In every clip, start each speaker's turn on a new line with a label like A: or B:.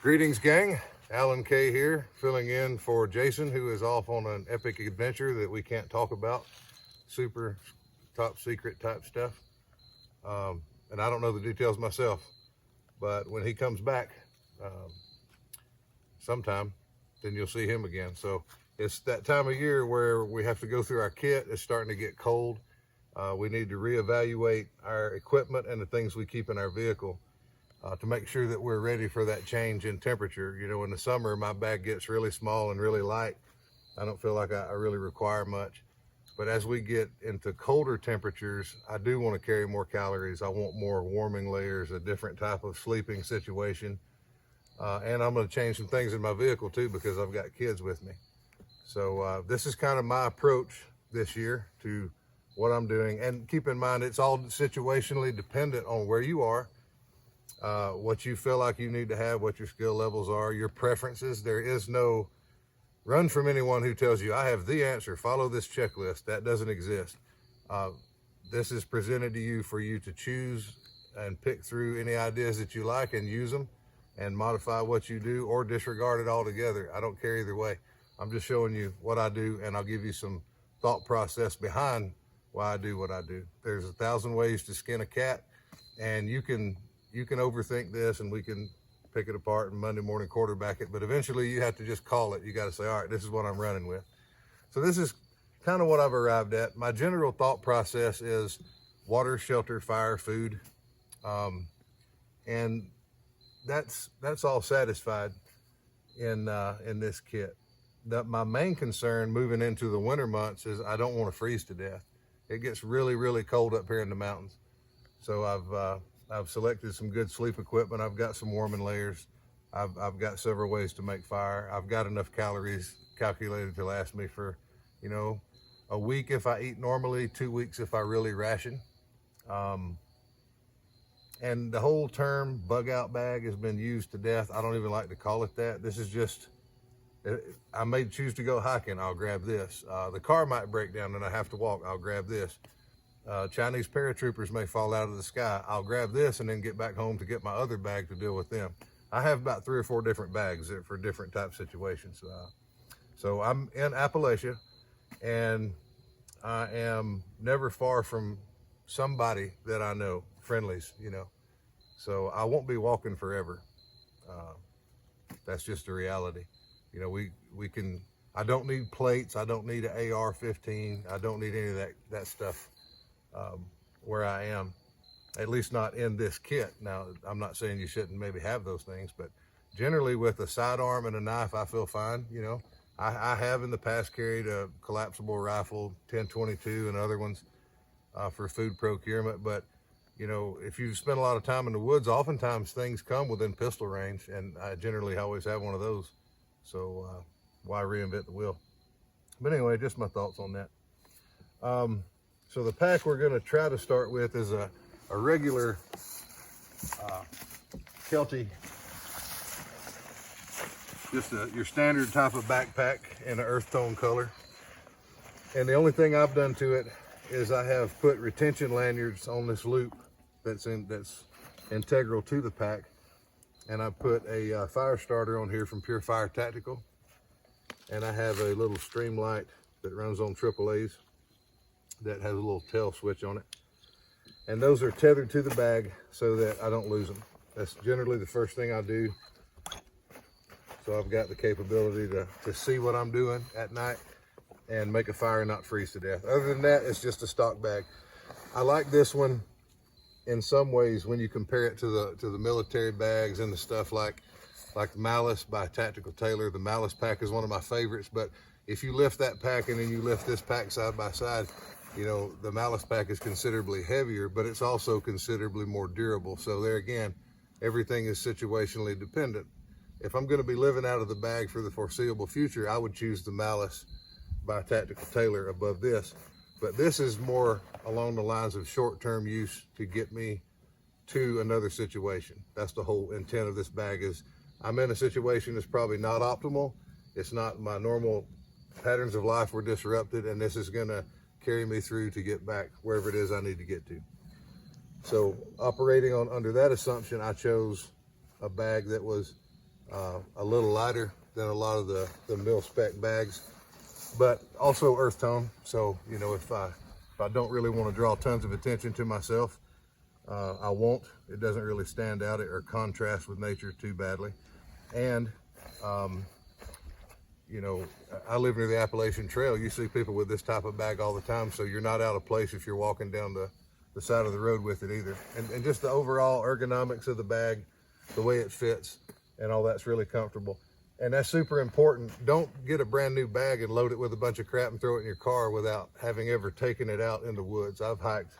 A: Greetings, gang. Alan K here, filling in for Jason, who is off on an epic adventure that we can't talk about. Super top secret type stuff. And I don't know the details myself, but when he comes back sometime, then you'll see him again. So it's that time of year where we have to go through our kit. It's starting to get cold. We need to reevaluate our equipment and the things we keep in our vehicle to make sure that we're ready for that change in temperature. You know, in the summer, my bag gets really small and really light. I don't feel like I really require much. But as we get into colder temperatures, I do want to carry more calories. I want more warming layers, a different type of sleeping situation. And I'm going to change some things in my vehicle too, because I've got kids with me. So this is kind of my approach this year to what I'm doing. And keep in mind, it's all situationally dependent on where you are, what you feel like you need to have, what your skill levels are, your preferences. There is no run from anyone who tells you, I have the answer, follow this checklist. That doesn't exist. This is presented to you for you to choose and pick through any ideas that you like and use them and modify what you do or disregard it altogether. I don't care either way. I'm just showing you what I do, and I'll give you some thought process behind why I do what I do. There's 1,000 ways to skin a cat, and you can overthink this and we can pick it apart and Monday morning quarterback it, but eventually you have to just call it. You got to say, all right, this is what I'm running with. So this is kind of what I've arrived at. My general thought process is water, shelter, fire, food. And that's all satisfied in this kit. My main concern moving into the winter months is I don't want to freeze to death. It gets really, really cold up here in the mountains. So I've selected some good sleep equipment. I've got some warming layers. I've got several ways to make fire. I've got enough calories calculated to last me for, you know, a week if I eat normally, 2 weeks if I really ration. And the whole term bug out bag has been used to death. I don't even like to call it that. This is just, I may choose to go hiking, I'll grab this. The car might break down and I have to walk, I'll grab this. Chinese paratroopers may fall out of the sky, I'll grab this and then get back home to get my other bag to deal with them. I have about 3 or 4 different bags for different type situations. So I'm in Appalachia, and I am never far from somebody that I know, friendlies, you know. So I won't be walking forever. That's just the reality. You know, we can, I don't need plates. I don't need an AR-15. I don't need any of that stuff where I am, at least not in this kit. Now, I'm not saying you shouldn't maybe have those things, but generally with a sidearm and a knife, I feel fine. You know, I have in the past carried a collapsible rifle, 10-22 and other ones for food procurement. But, you know, if you spend a lot of time in the woods, oftentimes things come within pistol range, and I generally always have one of those. So why reinvent the wheel? But anyway, just my thoughts on that. So the pack we're going to try to start with is a regular Kelty, just your standard type of backpack in an earth tone color. And the only thing I've done to it is I have put retention lanyards on this loop that's integral to the pack. And I put a fire starter on here from Pure Fire Tactical. And I have a little stream light that runs on AAA's that has a little tail switch on it. And those are tethered to the bag so that I don't lose them. That's generally the first thing I do. So I've got the capability to see what I'm doing at night and make a fire and not freeze to death. Other than that, it's just a stock bag. I like this one in some ways when you compare it to the military bags and the stuff like Malice by Tactical Tailor. The Malice pack is one of my favorites, but if you lift that pack and then you lift this pack side by side, you know, the Malice pack is considerably heavier, but it's also considerably more durable. So there again, everything is situationally dependent. If I'm going to be living out of the bag for the foreseeable future, I would choose the Malice by Tactical Tailor above this. But this is more along the lines of short-term use to get me to another situation. That's the whole intent of this bag. Is I'm in a situation that's probably not optimal. It's not, my normal patterns of life were disrupted, and this is going to carry me through to get back wherever it is I need to get to. So operating under that assumption, I chose a bag that was a little lighter than a lot of the mil spec bags, but also earth tone. So, you know, if I don't really want to draw tons of attention to myself, I won't. It doesn't really stand out or contrast with nature too badly. And, you know, I live near the Appalachian Trail. You see people with this type of bag all the time, so you're not out of place if you're walking down the side of the road with it either. And just the overall ergonomics of the bag, the way it fits, and all that's really comfortable. And that's super important. Don't get a brand new bag and load it with a bunch of crap and throw it in your car without having ever taken it out in the woods. I've hiked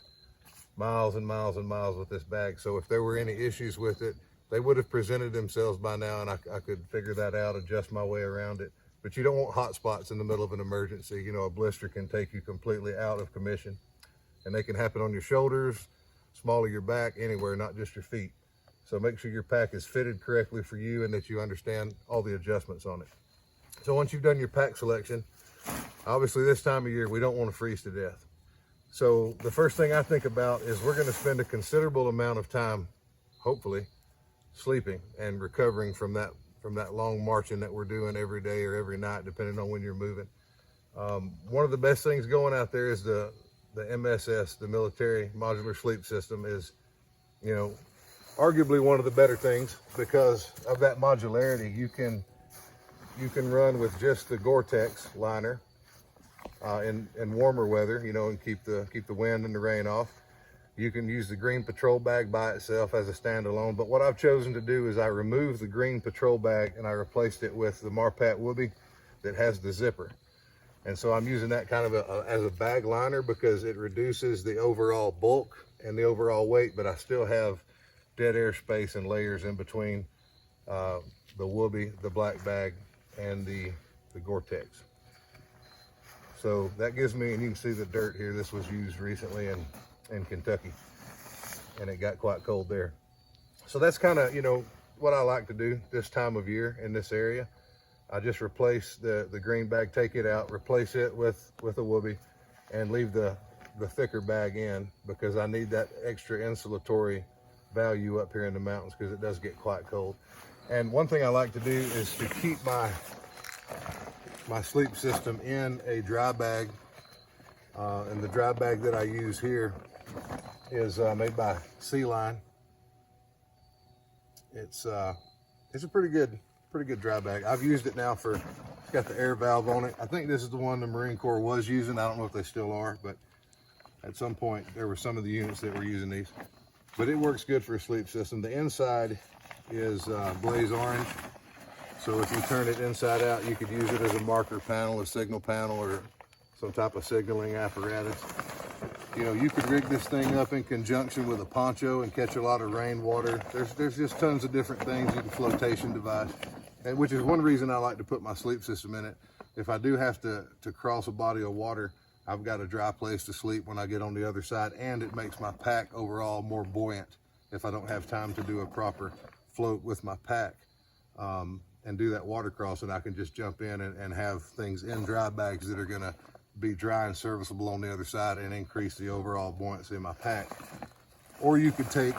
A: miles and miles and miles with this bag. So if there were any issues with it, they would have presented themselves by now, and I could figure that out, adjust my way around it. But you don't want hot spots in the middle of an emergency. You know, a blister can take you completely out of commission, and they can happen on your shoulders, small of your back, anywhere, not just your feet. So make sure your pack is fitted correctly for you and that you understand all the adjustments on it. So once you've done your pack selection, obviously this time of year, we don't want to freeze to death. So the first thing I think about is we're going to spend a considerable amount of time, hopefully, sleeping and recovering from that long marching that we're doing every day or every night, depending on when you're moving. One of the best things going out there is the MSS, the military modular sleep system, is, you know, arguably one of the better things because of that modularity. You can run with just the Gore-Tex liner in warmer weather, you know, and keep the wind and the rain off. You can use the green patrol bag by itself as a standalone, but what I've chosen to do is I removed the green patrol bag and I replaced it with the Marpat Whoopee that has the zipper. And so I'm using that kind of as a bag liner because it reduces the overall bulk and the overall weight, but I still have dead air space and layers in between the Whoopee, the black bag, and the Gore-Tex. So that gives me, and you can see the dirt here, this was used recently in Kentucky, and it got quite cold there. So that's kind of, you know, what I like to do this time of year in this area. I just replace the green bag, take it out, replace it with a Whoopee, and leave the thicker bag in because I need that extra insulatory value up here in the mountains because it does get quite cold. And one thing I like to do is to keep my sleep system in a dry bag, and the dry bag that I use here is made by Sea Line. It's a pretty good dry bag. I've used it now it's got the air valve on it. I think this is the one the Marine Corps was using. I don't know if they still are, but at some point there were some of the units that were using these. But it works good for a sleep system. The inside is blaze orange. So if you turn it inside out, you could use it as a marker panel, a signal panel, or some type of signaling apparatus. You know, you could rig this thing up in conjunction with a poncho and catch a lot of rainwater. There's just tons of different things. You can flotation device, and which is one reason I like to put my sleep system in it. If I do have to cross a body of water, I've got a dry place to sleep when I get on the other side, and it makes my pack overall more buoyant if I don't have time to do a proper float with my pack and do that water crossing. I can just jump in and have things in dry bags that are gonna be dry and serviceable on the other side and increase the overall buoyancy in my pack. Or you could take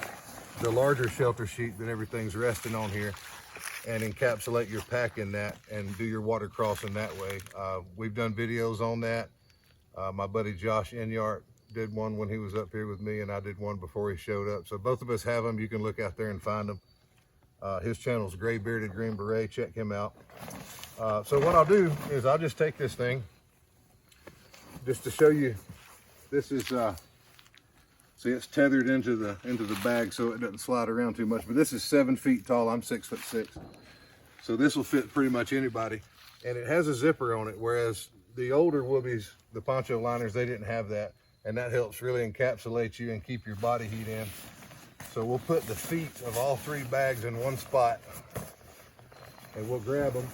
A: the larger shelter sheet that everything's resting on here and encapsulate your pack in that and do your water crossing that way. We've done videos on that. My buddy Josh Inyart did one when he was up here with me, and I did one before he showed up. So both of us have them. You can look out there and find them. His channel's Gray Bearded Green Beret. Check him out. So what I'll do is I'll just take this thing just to show you. This is see, it's tethered into the bag so it doesn't slide around too much. But this is 7 feet tall. I'm 6'6", so this will fit pretty much anybody. And it has a zipper on it, whereas the older Whoopies, the poncho liners, they didn't have that, and that helps really encapsulate you and keep your body heat in. So we'll put the feet of all 3 bags in one spot, and we'll grab them,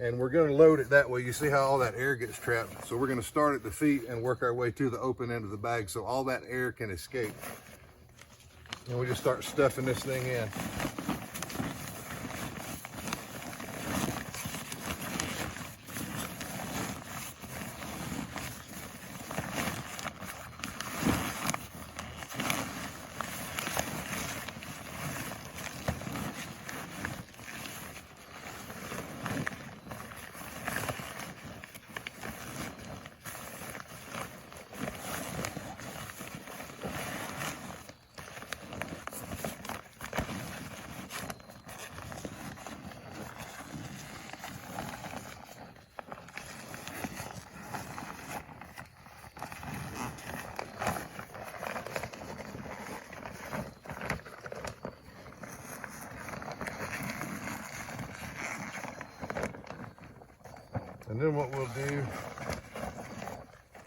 A: and we're going to load it that way. You see how all that air gets trapped? So we're going to start at the feet and work our way to the open end of the bag so all that air can escape. And we just start stuffing this thing in. And then what we'll do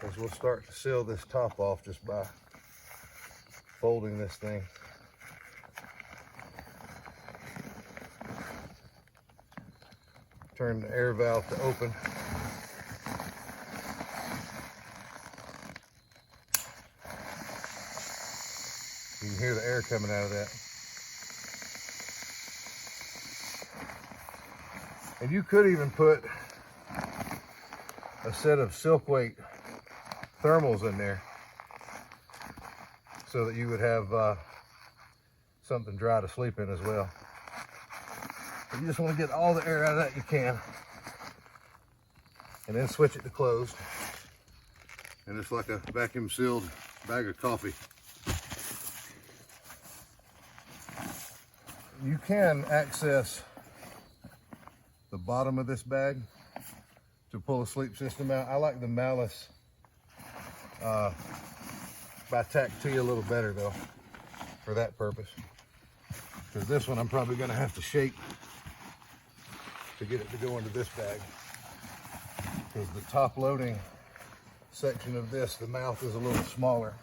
A: is we'll start to seal this top off just by folding this thing. Turn the air valve to open. You can hear the air coming out of that. And you could even put a set of silk weight thermals in there so that you would have something dry to sleep in as well. But you just want to get all the air out of that you can, and then switch it to closed. And it's like a vacuum sealed bag of coffee. You can access the bottom of this bag to pull a sleep system out. I like the Malice by Tactile a little better though for that purpose, because this one I'm probably going to have to shape to get it to go into this bag, because the top loading section of this, the mouth is a little smaller.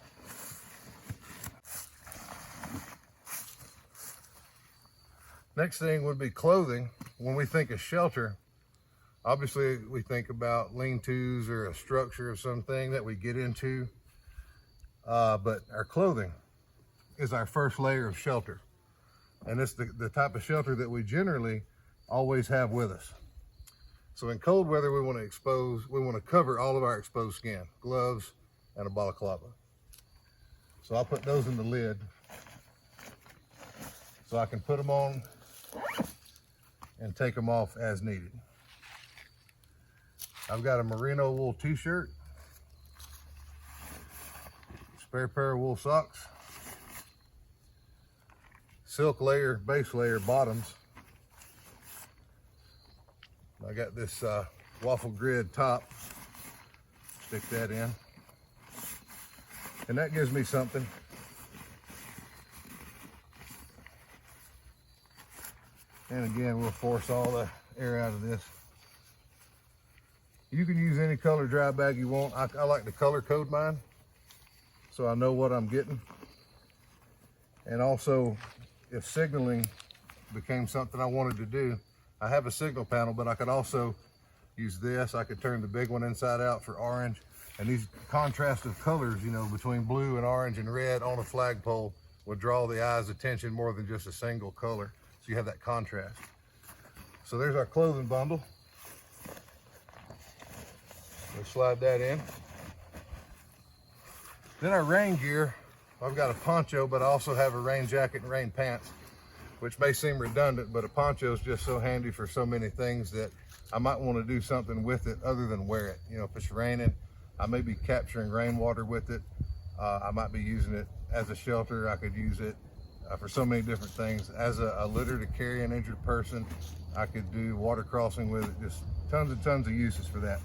A: Next thing would be clothing. When we think of shelter, obviously we think about lean-tos or a structure of something that we get into, but our clothing is our first layer of shelter. And it's the type of shelter that we generally always have with us. So in cold weather, we want to cover all of our exposed skin, gloves and a balaclava. So I'll put those in the lid so I can put them on and take them off as needed. I've got a merino wool t-shirt, spare pair of wool socks, silk layer, base layer bottoms. I got this waffle grid top, stick that in, and that gives me something. And again, we'll force all the air out of this. You can use any color dry bag you want. I like to color code mine so I know what I'm getting. And also, if signaling became something I wanted to do, I have a signal panel, but I could also use this. I could turn the big one inside out for orange. And these contrastive colors, you know, between blue and orange and red on a flagpole would draw the eye's attention more than just a single color. So you have that contrast. So there's our clothing bundle. We'll slide that in. Then our rain gear. I've got a poncho, but I also have a rain jacket and rain pants, which may seem redundant, but a poncho is just so handy for so many things that I might want to do something with it other than wear it. You know, if it's raining, I may be capturing rainwater with it. I might be using it as a shelter. I could use it for so many different things. As a litter to carry an injured person, I could do water crossing with it. Just tons and tons of uses for that.